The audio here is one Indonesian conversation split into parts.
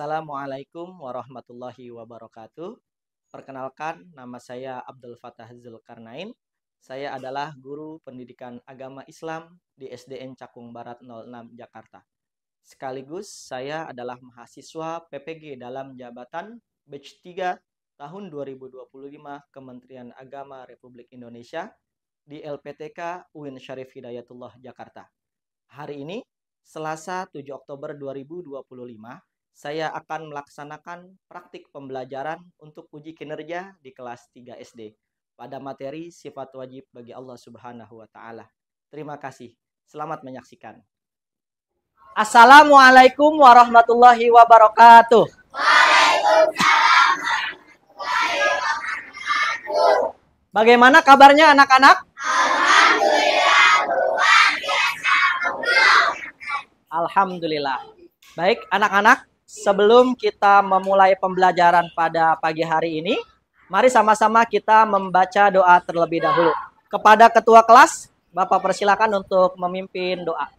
Assalamualaikum warahmatullahi wabarakatuh. Perkenalkan, nama saya Abdul Fattah Zulkarnain. Saya adalah guru pendidikan agama Islam di SDN Cakung Barat 06 Jakarta. Sekaligus saya adalah mahasiswa PPG dalam jabatan batch 3 tahun 2025 Kementerian Agama Republik Indonesia di LPTK UIN Syarif Hidayatullah Jakarta. Hari ini, Selasa 7 Oktober 2025, saya akan melaksanakan praktik pembelajaran untuk uji kinerja di kelas 3 SD pada materi sifat wajib bagi Allah Subhanahu wa Ta'ala. Terima kasih. Selamat menyaksikan. Assalamualaikum warahmatullahi wabarakatuh. Waalaikumsalam warahmatullahi wabarakatuh. Bagaimana kabarnya anak-anak? Alhamdulillah, luar biasa. Alhamdulillah. Baik, anak-anak. Sebelum kita memulai pembelajaran pada pagi hari ini, mari sama-sama kita membaca doa terlebih dahulu. Kepada ketua kelas, Bapak persilakan untuk memimpin doa.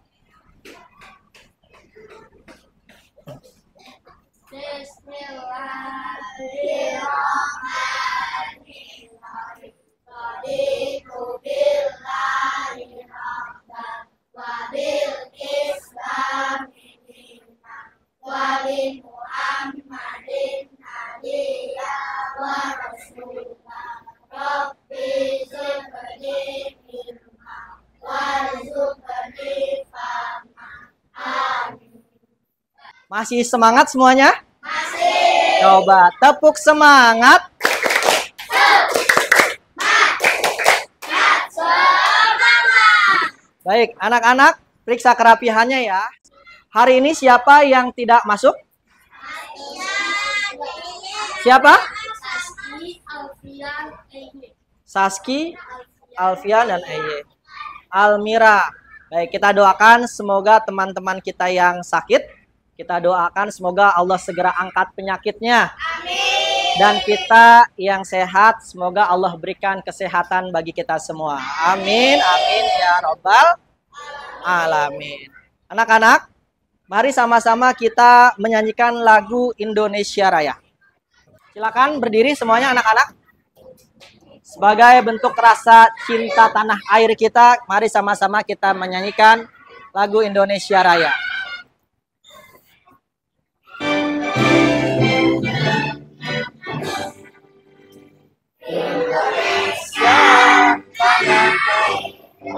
Masih semangat semuanya? Masih. Coba tepuk semangat. Baik, anak-anak, periksa kerapihannya ya. Hari ini siapa yang tidak masuk? Siapa? Saski, Alfian, dan Eye. Almira. Baik, kita doakan semoga teman-teman kita yang sakit, kita doakan semoga Allah segera angkat penyakitnya. Amin. Dan kita yang sehat, semoga Allah berikan kesehatan bagi kita semua. Amin, amin ya robbal alamin. Anak-anak, mari sama-sama kita menyanyikan lagu Indonesia Raya. Silakan berdiri semuanya anak-anak. Sebagai bentuk rasa cinta tanah air kita, mari sama-sama kita menyanyikan lagu Indonesia Raya. Indonesia tanah airku,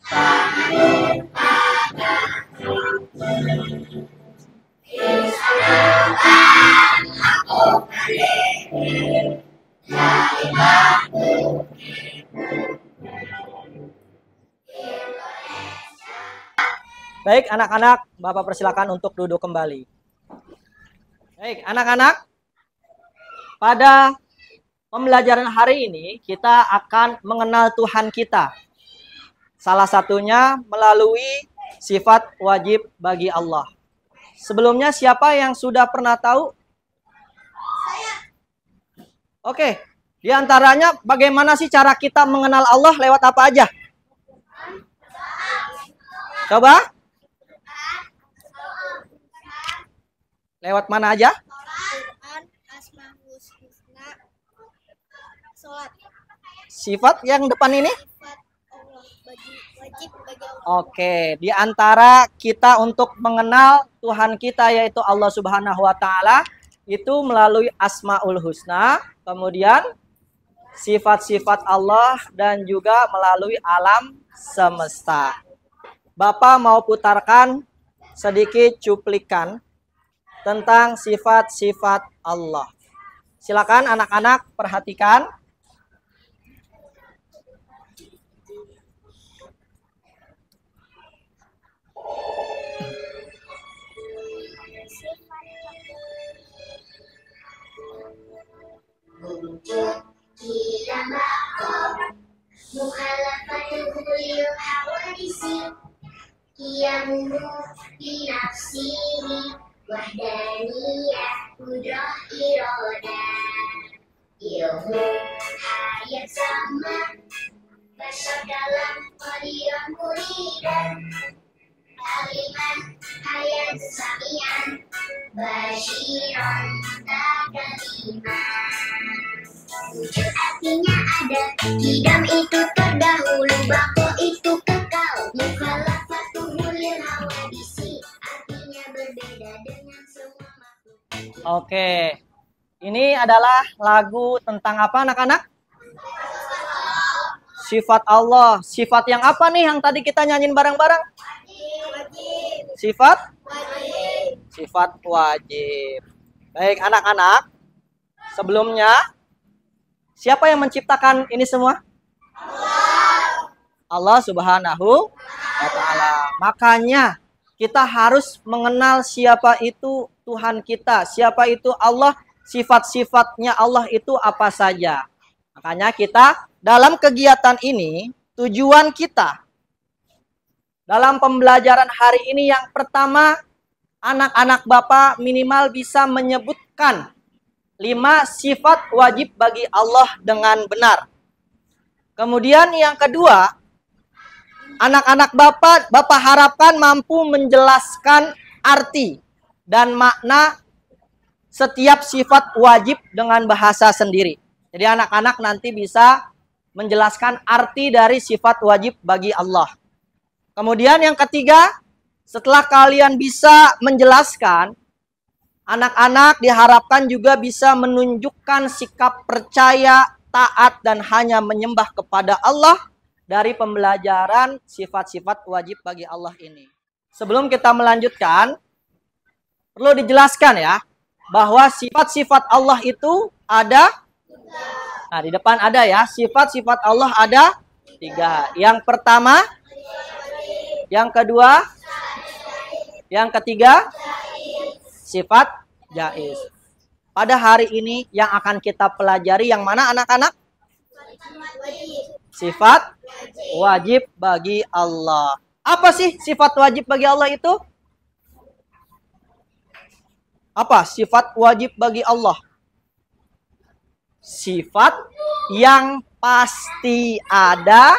tanah padaku. Isra'an aku berdiri dari batu. Baik anak-anak, Bapak persilakan untuk duduk kembali. Baik anak-anak, pada pembelajaran hari ini kita akan mengenal Tuhan kita. Salah satunya melalui sifat wajib bagi Allah. Sebelumnya siapa yang sudah pernah tahu? Saya. Oke, di antaranya bagaimana sih cara kita mengenal Allah lewat apa aja? Coba? Lewat mana aja? Sifat yang depan ini? Oke, di antara kita untuk mengenal Tuhan kita yaitu Allah Subhanahu wa Ta'ala itu melalui Asmaul Husna, kemudian sifat-sifat Allah dan juga melalui alam semesta. Bapak mau putarkan sedikit cuplikan tentang sifat-sifat Allah. Silakan anak-anak perhatikan. Qiyamuhu binafsihi wahdaniyah kudrah iradah ilmu hayat sama bashar dalam qadiran muridan aliman hayat samian basyiran takaliman. Wujud artinya ada, kidam itu terdahulu, bako itu kekal, mukhalafatuhu lil hawadisi, artinya berbeda dengan semua makhluk. Oke. Ini adalah lagu tentang apa anak-anak? Sifat Allah. Sifat yang apa nih yang tadi kita nyanyiin bareng-bareng? Sifat? Sifat wajib. Baik anak-anak. Sebelumnya, siapa yang menciptakan ini semua? Allah Subhanahu wa Ta'ala. Makanya kita harus mengenal siapa itu Tuhan kita, siapa itu Allah, sifat-sifatnya Allah itu apa saja. Makanya kita dalam kegiatan ini, tujuan kita dalam pembelajaran hari ini yang pertama, anak-anak Bapak minimal bisa menyebutkan 5 sifat wajib bagi Allah dengan benar. Kemudian yang kedua, anak-anak Bapak harapkan mampu menjelaskan arti dan makna setiap sifat wajib dengan bahasa sendiri. Jadi anak-anak nanti bisa menjelaskan arti dari sifat wajib bagi Allah. Kemudian yang ketiga, setelah kalian bisa menjelaskan, anak-anak diharapkan juga bisa menunjukkan sikap percaya, taat, dan hanya menyembah kepada Allah dari pembelajaran sifat-sifat wajib bagi Allah ini. Sebelum kita melanjutkan, perlu dijelaskan ya, bahwa sifat-sifat Allah itu ada. Nah, di depan ada ya, sifat-sifat Allah ada 3. Yang pertama, yang kedua, yang ketiga, sifat jaiz. Pada hari ini yang akan kita pelajari yang mana anak-anak? Sifat wajib bagi Allah. Apa sih sifat wajib bagi Allah itu? Apa sifat wajib bagi Allah? Sifat yang pasti ada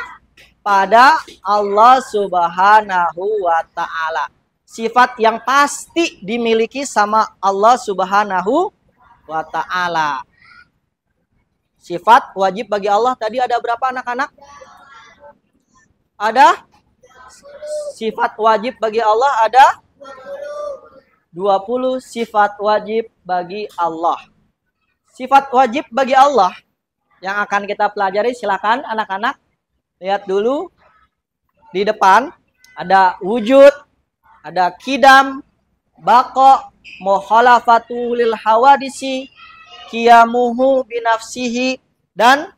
pada Allah Subhanahu wa Ta'ala. Sifat yang pasti dimiliki sama Allah Subhanahu wa Ta'ala. Sifat wajib bagi Allah tadi ada berapa anak-anak? Ada? Sifat wajib bagi Allah ada 20 sifat wajib bagi Allah. Sifat wajib bagi Allah yang akan kita pelajari, silakan anak-anak lihat dulu di depan ada wujud, ada kidam, bako, mukhalafatu lil hawadisi, qiyamuhu binafsihi, dan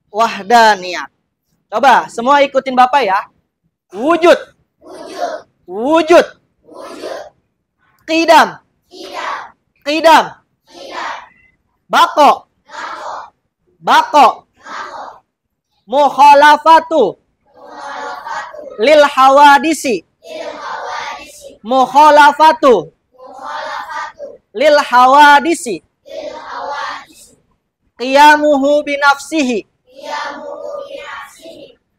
wahdaniyat. Coba semua ikutin Bapak ya. Wujud. Wujud. Qidam. Qidam. Bako. Bako. Mukhalafatu lil hawadisi. Mukhalafatu lil hawadisi. Qiyamuhu binafsihi.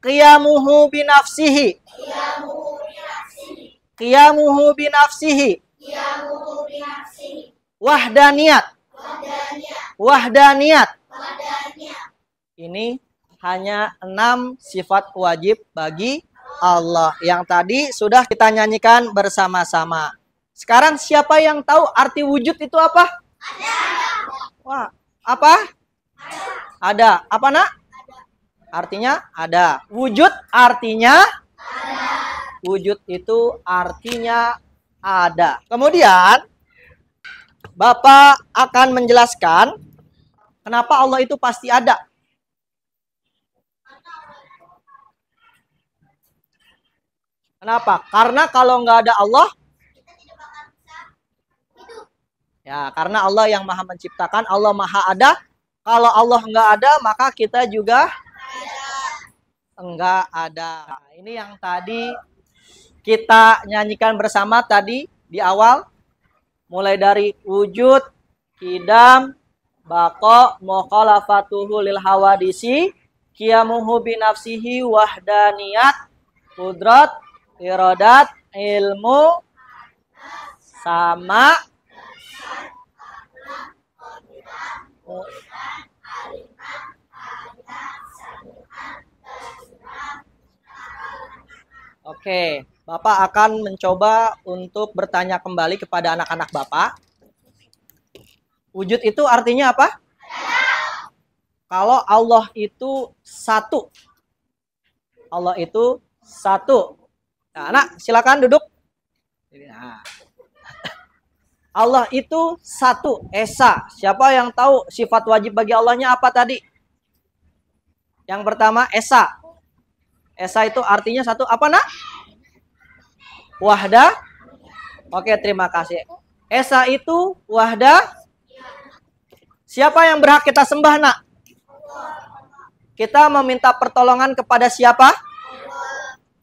Qiyamuhu binafsihi. Qiyamuhu binafsihi. Wahdaniyat. Wahdaniyat. Ini hanya 6 sifat wajib bagi Allah yang tadi sudah kita nyanyikan bersama-sama. Sekarang siapa yang tahu arti wujud itu apa? Ada. Wah, apa? Ada. Apa, Nak? Artinya ada. Wujud artinya ada. Wujud itu artinya ada. Kemudian Bapak akan menjelaskan kenapa Allah itu pasti ada. Kenapa? Karena kalau nggak ada Allah, ya karena Allah yang maha menciptakan, Allah maha ada. Kalau Allah nggak ada, maka kita juga enggak ada. Nah, ini yang tadi kita nyanyikan bersama tadi di awal. Mulai dari wujud, kidam, bako, mukhalafatuhu lil hawadisi, qiyamuhu binafsihi, wahdaniyat, qudrat, iradat, ilmu, sama. Oke, Bapak akan mencoba untuk bertanya kembali kepada anak-anak Bapak. Wujud itu artinya apa? Kalau Allah itu satu. Allah itu satu. Nah, anak, silakan duduk. Nah. Allah itu satu, Esa. Siapa yang tahu sifat wajib bagi Allahnya apa tadi? Yang pertama, Esa. Esa itu artinya satu, apa nak? Wahda. Oke, terima kasih. Esa itu wahda. Siapa yang berhak kita sembah, nak? Kita meminta pertolongan kepada siapa?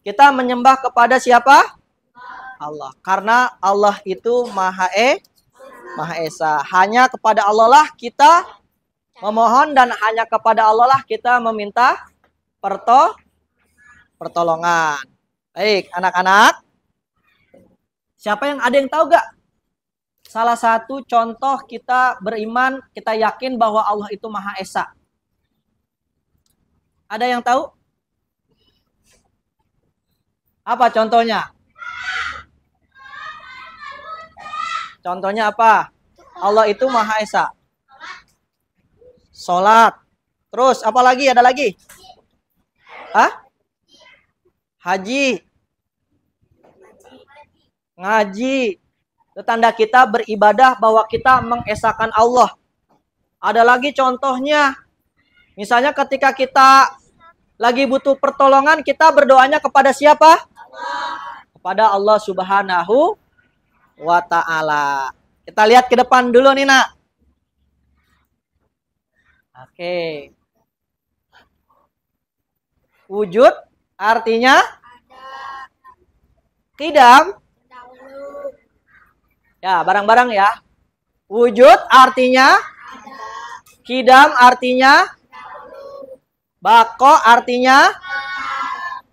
Kita menyembah kepada siapa? Allah. Karena Allah itu Maha Esa. Hanya kepada Allah lah kita memohon dan hanya kepada Allah lah kita meminta pertolongan. Baik, anak-anak. Siapa yang ada yang tahu gak? Salah satu contoh kita beriman, kita yakin bahwa Allah itu Maha Esa. Ada yang tahu? Apa contohnya? Contohnya apa? Allah itu Maha Esa. Sholat. Terus apa lagi? Ada lagi? Hah? Haji. Ngaji. Itu tanda kita beribadah bahwa kita mengesakan Allah. Ada lagi contohnya. Misalnya ketika kita lagi butuh pertolongan, kita berdoanya kepada siapa? Kepada Allah Subhanahu wa ta'ala. Kita lihat ke depan dulu nih, nak. Oke. Wujud artinya qidam. Ya, barang-barang ya. Wujud artinya qidam artinya baqo artinya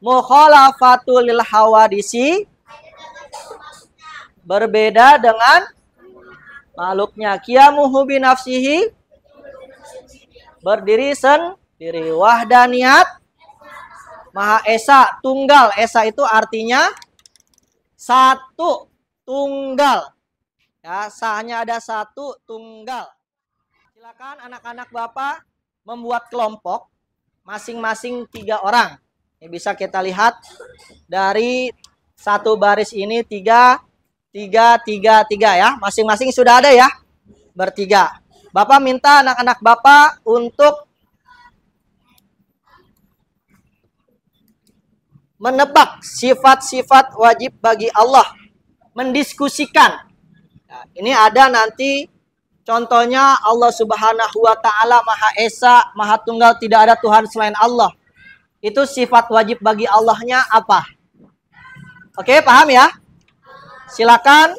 mukhalafatul lil hawadisi, berbeda dengan makhluknya. Qiyamuhu bi nafsihi, berdiri sendiri. Wahdaniyat, Maha Esa, tunggal. Esa itu artinya satu, tunggal. Ya, hanya ada satu, tunggal. Silakan anak-anak Bapak membuat kelompok masing-masing 3 orang. Ini bisa kita lihat dari satu baris ini 3, 3, 3, 3 ya. Masing-masing sudah ada ya. Bertiga. Bapak minta anak-anak Bapak untuk menebak sifat-sifat wajib bagi Allah. Mendiskusikan. Nah, ini ada nanti contohnya Allah Subhanahu wa ta'ala Maha Esa, Maha Tunggal, tidak ada Tuhan selain Allah. Itu sifat wajib bagi Allahnya apa? Oke, paham ya? Silakan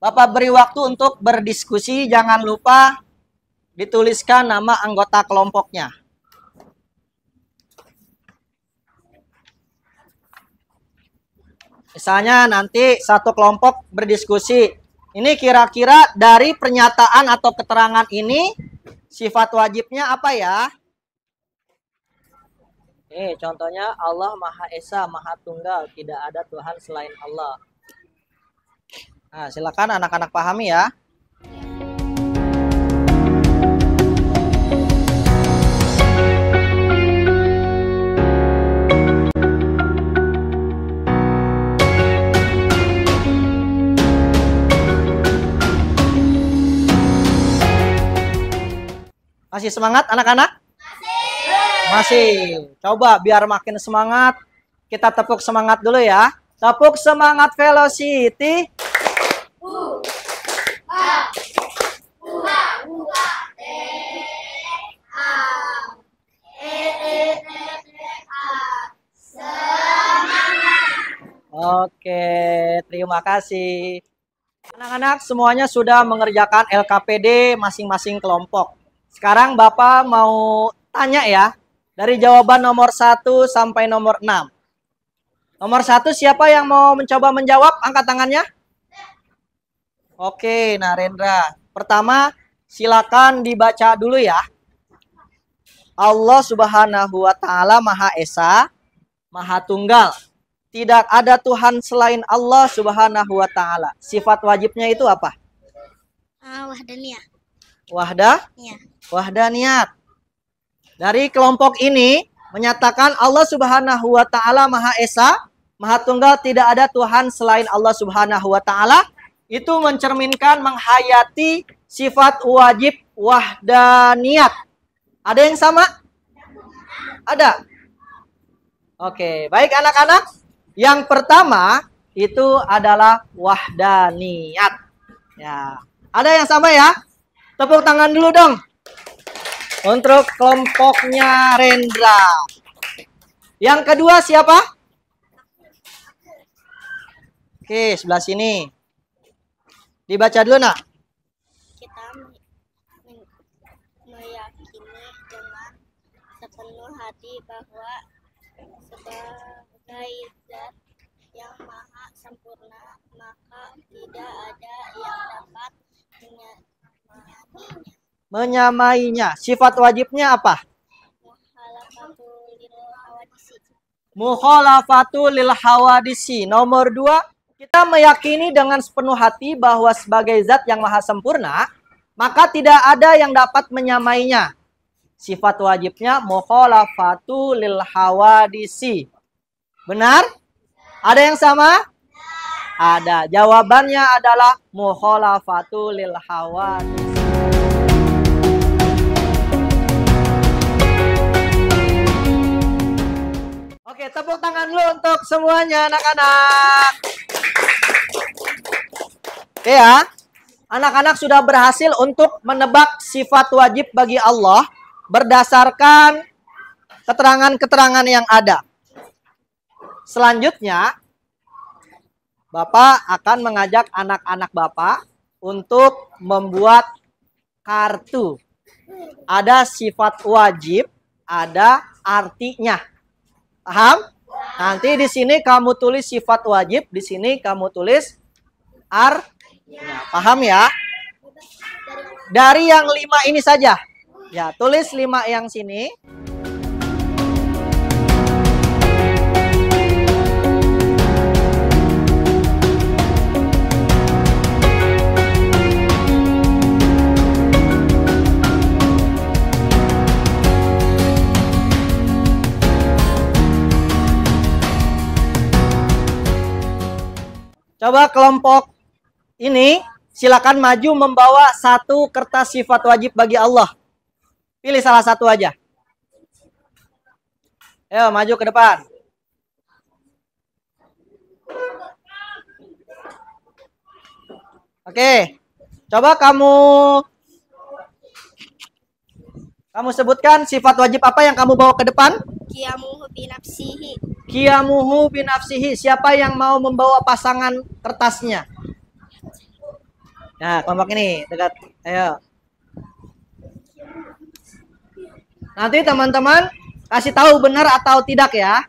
Bapak beri waktu untuk berdiskusi. Jangan lupa dituliskan nama anggota kelompoknya. Misalnya nanti satu kelompok berdiskusi. Ini kira-kira dari pernyataan atau keterangan ini sifat wajibnya apa ya? Contohnya Allah Maha Esa, Maha Tunggal, tidak ada Tuhan selain Allah. Nah, silakan anak-anak pahami ya. Masih semangat anak-anak? Masih. Coba biar makin semangat, kita tepuk semangat dulu ya. Tepuk semangat Velocity. Oke, terima kasih. Anak-anak semuanya sudah mengerjakan LKPD masing-masing kelompok. Sekarang Bapak mau tanya ya, dari jawaban nomor 1 sampai nomor 6. Nomor 1 siapa yang mau mencoba menjawab? Angkat tangannya. Oke, Narendra. Pertama, silakan dibaca dulu ya. Allah Subhanahu wa taala Maha Esa, Maha Tunggal. Tidak ada Tuhan selain Allah Subhanahu wa taala. Sifat wajibnya itu apa? Wahdaniyah. Ya. Wahdaniyat. Dari kelompok ini menyatakan Allah Subhanahu wa taala Maha Esa, Maha Tunggal, tidak ada Tuhan selain Allah Subhanahu wa taala. Itu mencerminkan menghayati sifat wajib wahdaniyat. Ada yang sama? Ada. Oke, baik anak-anak. Yang pertama itu adalah wahdaniyat. Ya. Ada yang sama ya? Tepuk tangan dulu dong. Untuk kelompoknya Rendra. Yang kedua siapa? Oke, sebelah sini. Dibaca dulu, nak. Kita meyakini dengan sepenuh hati bahwa sebagai zat yang maha sempurna, maka tidak ada yang dapat Menyamainya. Sifat wajibnya apa? Mukhalafatul lil hawadisi. Nomor 2, kita meyakini dengan sepenuh hati bahwa sebagai zat yang maha sempurna, maka tidak ada yang dapat menyamainya. Sifat wajibnya mukhalafatul lil hawadisi. Benar? Ada yang sama? Ada. Jawabannya adalah mukhalafatul lil hawadisi. Oke, tepuk tangan dulu untuk semuanya anak-anak. Oke ya, anak-anak sudah berhasil untuk menebak sifat wajib bagi Allah berdasarkan keterangan-keterangan yang ada. Selanjutnya, Bapak akan mengajak anak-anak Bapak untuk membuat kartu. Ada sifat wajib, ada artinya. Paham? Nanti di sini kamu tulis sifat wajib, di sini kamu tulis artinya. Paham ya? Dari yang 5 ini saja. Ya, tulis 5 yang sini. Coba kelompok ini silakan maju membawa satu kertas sifat wajib bagi Allah. Pilih salah satu aja. Ayo maju ke depan. Oke. Coba kamu sebutkan sifat wajib apa yang kamu bawa ke depan? Qiyamuhu binafsihi. Qiyamuhu binafsihi. Siapa yang mau membawa pasangan kertasnya? Nah, kelompok ini dekat. Ayo. Nanti teman-teman kasih tahu benar atau tidak ya.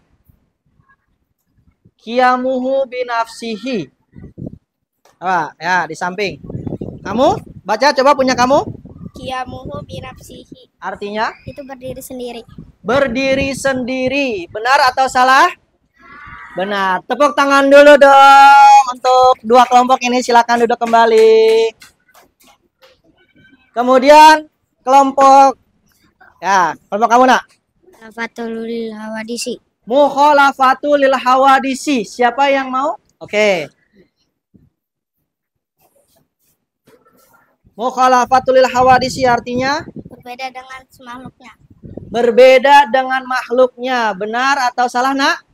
Qiyamuhu binafsihi. Coba ya di samping. Kamu baca coba punya kamu. Qiyamuhu binafsihi. Artinya? Itu berdiri sendiri. Berdiri sendiri. Benar atau salah? Benar. Tepuk tangan dulu dong untuk dua kelompok ini. Silakan duduk kembali. Kemudian kelompok kamu nak. Mukhalafatul hawadisi. Mukhalafatul lil hawadisi. Siapa yang mau? Oke. Mukhalafatul lil hawadisi artinya Berbeda dengan makhluknya. Berbeda dengan makhluknya. Benar atau salah, nak?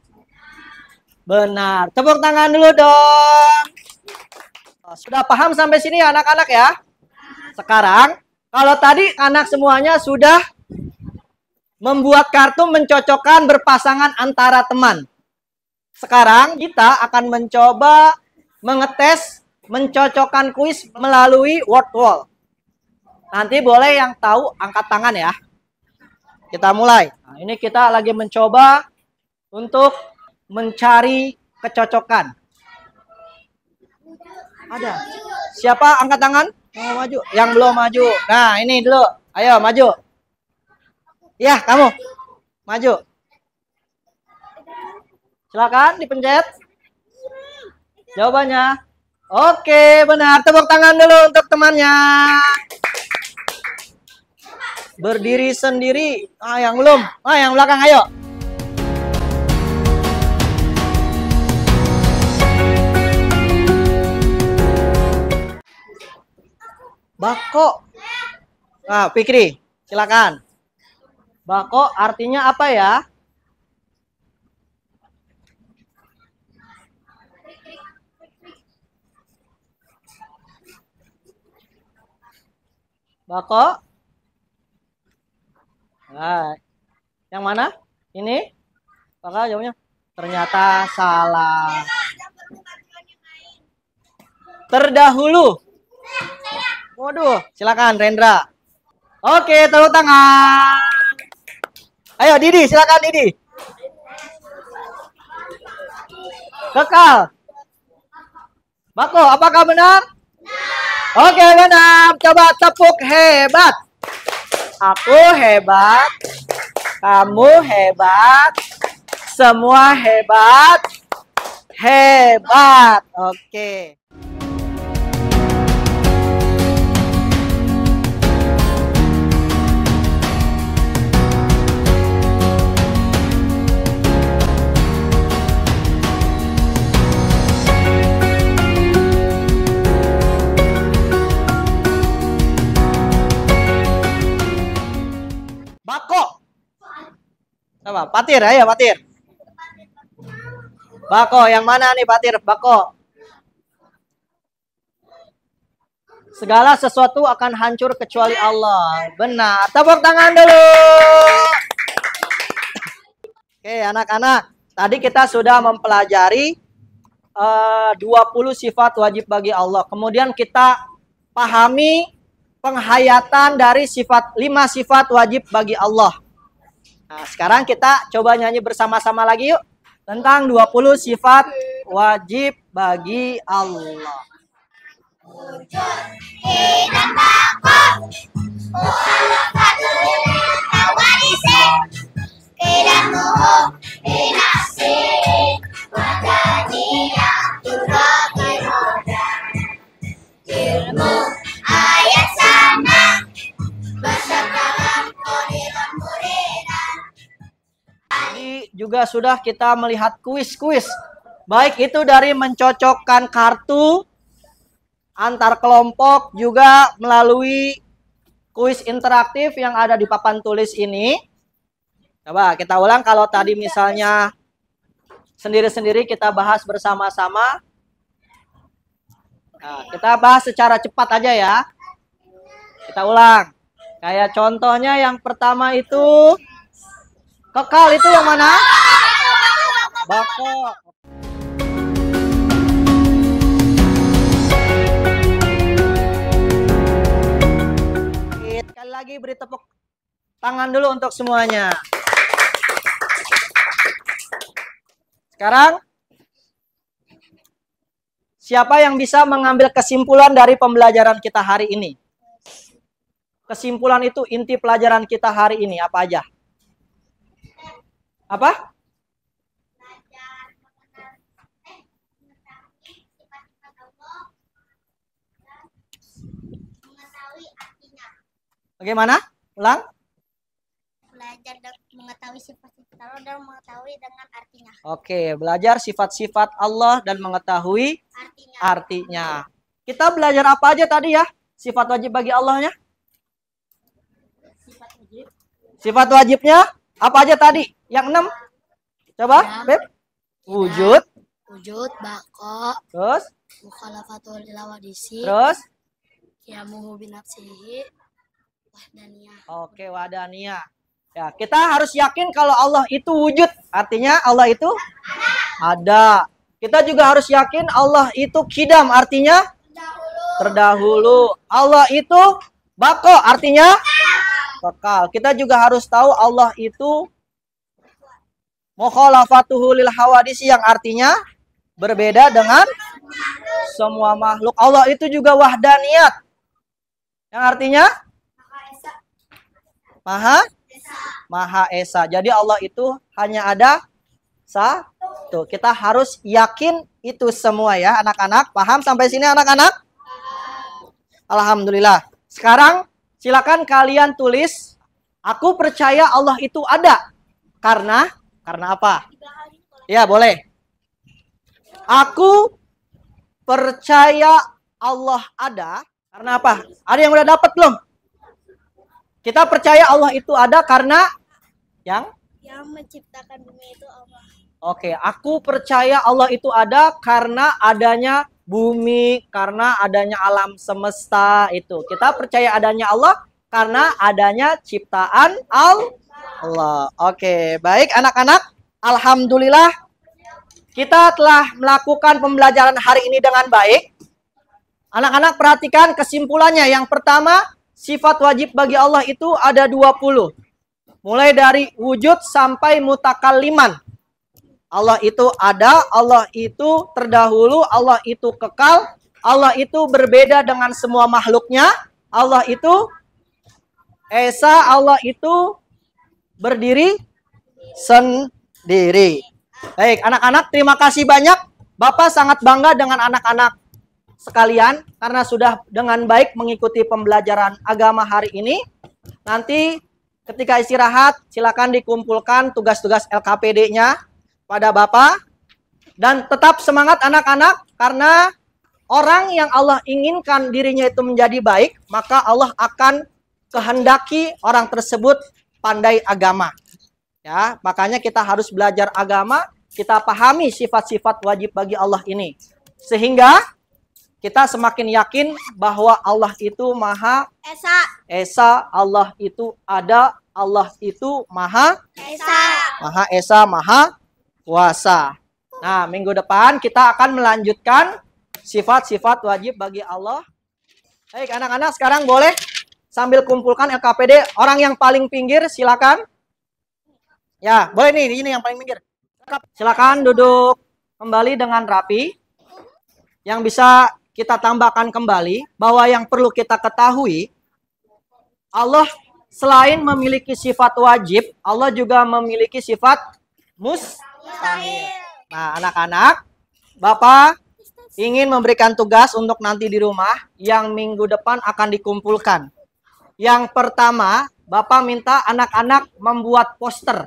Benar. Tepuk tangan dulu dong. Sudah paham sampai sini anak-anak ya? Sekarang, kalau tadi anak semuanya sudah membuat kartu mencocokkan berpasangan antara teman. Sekarang kita akan mencoba mengetes mencocokkan kuis melalui word wall. Nanti boleh yang tahu angkat tangan ya. Kita mulai. Nah, ini kita lagi mencoba untuk mencari kecocokan. Ada. Siapa angkat tangan? Yang mau maju? Yang belum maju. Nah, ini dulu. Ayo maju. Ya, kamu. Maju. Silakan dipencet. Jawabannya. Oke, benar. Tepuk tangan dulu untuk temannya. Berdiri sendiri. Ah, yang belum. Ah, yang belakang, ayo. Bako. Nah, Fikri, silakan. Bako artinya apa ya? Bako. Nah, yang mana? Ini? Apakah jawabnya? Ternyata salah. Terdahulu. Waduh, silakan Rendra. Oke, tepuk tangan. Ayo Didi, silakan Didi. Kekal. Bako, apakah benar? Oke, benar. Coba tepuk hebat. Aku hebat. Kamu hebat. Semua hebat. Hebat. Oke. Bako. Apa? Patir, ayo Patir. Bako, yang mana nih Patir? Bako. Segala sesuatu akan hancur kecuali Allah. Benar. Tepuk tangan dulu. Oke, anak-anak. Tadi kita sudah mempelajari 20 sifat wajib bagi Allah. Kemudian kita pahami penghayatan dari 5 sifat wajib bagi Allah. Nah, sekarang kita coba nyanyi bersama-sama lagi yuk. Tentang 20 sifat wajib bagi Allah. Juga sudah kita melihat kuis-kuis. Baik itu dari mencocokkan kartu antar kelompok, juga melalui kuis interaktif yang ada di papan tulis ini. Coba kita ulang, kalau tadi misalnya sendiri-sendiri kita bahas bersama-sama. Nah, kita bahas secara cepat aja ya. Kita ulang. Kayak contohnya yang pertama itu kekal, itu yang mana? Bako. Sekali lagi beri tepuk tangan dulu untuk semuanya. Sekarang, siapa yang bisa mengambil kesimpulan dari pembelajaran kita hari ini? Kesimpulan itu inti pelajaran kita hari ini apa aja? Apa? Bagaimana? Ulang. Belajar mengetahui sifat-sifat Allah dan mengetahui dengan artinya. Oke, belajar sifat-sifat Allah dan mengetahui artinya. Kita belajar apa aja tadi ya? Sifat wajib bagi Allahnya? Sifat wajibnya apa aja tadi? Yang 6? Coba, Beb. Wujud. Wujud, bako. Terus? Mukhalafatul lawadisi. Terus? Qiyamuhu binafsihi. Wahdaniyah. Oke, wahdaniyah. Ya, kita harus yakin kalau Allah itu wujud. Artinya Allah itu ada. Kita juga harus yakin Allah itu qidam. Artinya terdahulu. Allah itu bako. Artinya kekal. Kita juga harus tahu Allah itu mukhalafatuhu lil hawadisi, yang artinya berbeda dengan semua makhluk. Allah itu juga wahdaniyat. Yang artinya? Maha Esa. Jadi Allah itu hanya ada satu. Kita harus yakin itu semua ya anak-anak. Paham sampai sini anak-anak? Alhamdulillah. Sekarang silakan kalian tulis. Aku percaya Allah itu ada. Karena apa? Ya boleh. Aku percaya Allah ada. Karena apa? Ada yang udah dapat belum? Kita percaya Allah itu ada karena yang menciptakan bumi itu Allah. Oke, aku percaya Allah itu ada karena adanya bumi, karena adanya alam semesta itu. Kita percaya adanya Allah karena adanya ciptaan Allah. Oke, baik anak-anak. Alhamdulillah kita telah melakukan pembelajaran hari ini dengan baik. Anak-anak perhatikan kesimpulannya. Yang pertama, sifat wajib bagi Allah itu ada 20. Mulai dari wujud sampai mutakalliman. Allah itu ada, Allah itu terdahulu, Allah itu kekal, Allah itu berbeda dengan semua makhluknya, Allah itu Esa, Allah itu berdiri sendiri. Baik, anak-anak terima kasih banyak. Bapak sangat bangga dengan anak-anak sekalian karena sudah dengan baik mengikuti pembelajaran agama hari ini. Nanti ketika istirahat silakan dikumpulkan tugas-tugas LKPD-nya pada Bapak. Dan tetap semangat anak-anak karena orang yang Allah inginkan dirinya itu menjadi baik, maka Allah akan kehendaki orang tersebut pandai agama. Ya, makanya kita harus belajar agama, kita pahami sifat-sifat wajib bagi Allah ini. Sehingga kita semakin yakin bahwa Allah itu Maha Esa, Allah itu ada, Allah itu Maha Esa, Maha Kuasa. Nah, minggu depan kita akan melanjutkan sifat-sifat wajib bagi Allah. Baik, anak-anak sekarang boleh sambil kumpulkan LKPD. Orang yang paling pinggir silakan. Ya, boleh nih, ini yang paling pinggir. Silakan duduk kembali dengan rapi. Yang bisa kita tambahkan kembali bahwa yang perlu kita ketahui, Allah selain memiliki sifat wajib, Allah juga memiliki sifat mustahil. Nah, anak-anak, Bapak ingin memberikan tugas untuk nanti di rumah yang minggu depan akan dikumpulkan. Yang pertama, Bapak minta anak-anak membuat poster.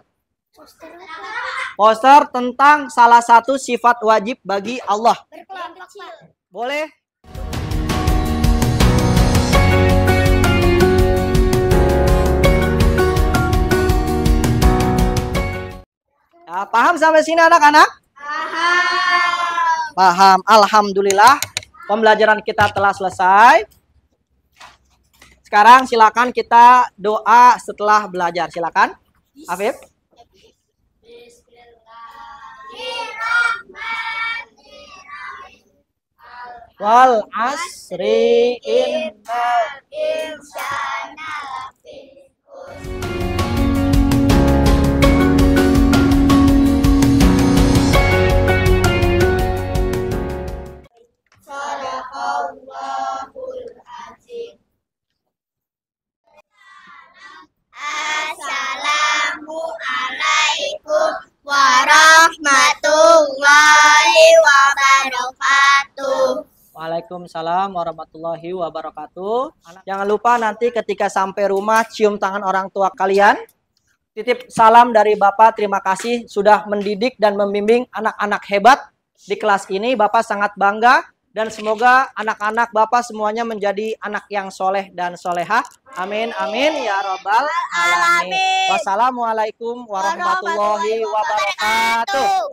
Poster tentang salah satu sifat wajib bagi Allah. Boleh? Ya, paham sampai sini anak-anak? Paham. Alhamdulillah. Pembelajaran kita telah selesai. Sekarang silakan kita doa setelah belajar. Silakan. Afif. Wal asri innal insana lafi Sadaqallahul azim. Assalamualaikum warahmatullahi wabarakatuh. Waalaikumsalam warahmatullahi wabarakatuh. Jangan lupa nanti ketika sampai rumah cium tangan orang tua kalian. Titip salam dari Bapak, terima kasih sudah mendidik dan membimbing anak-anak hebat di kelas ini. Bapak sangat bangga dan semoga anak-anak Bapak semuanya menjadi anak yang soleh dan solehah. Amin, amin ya robbal alamin. Wassalamualaikum warahmatullahi wabarakatuh.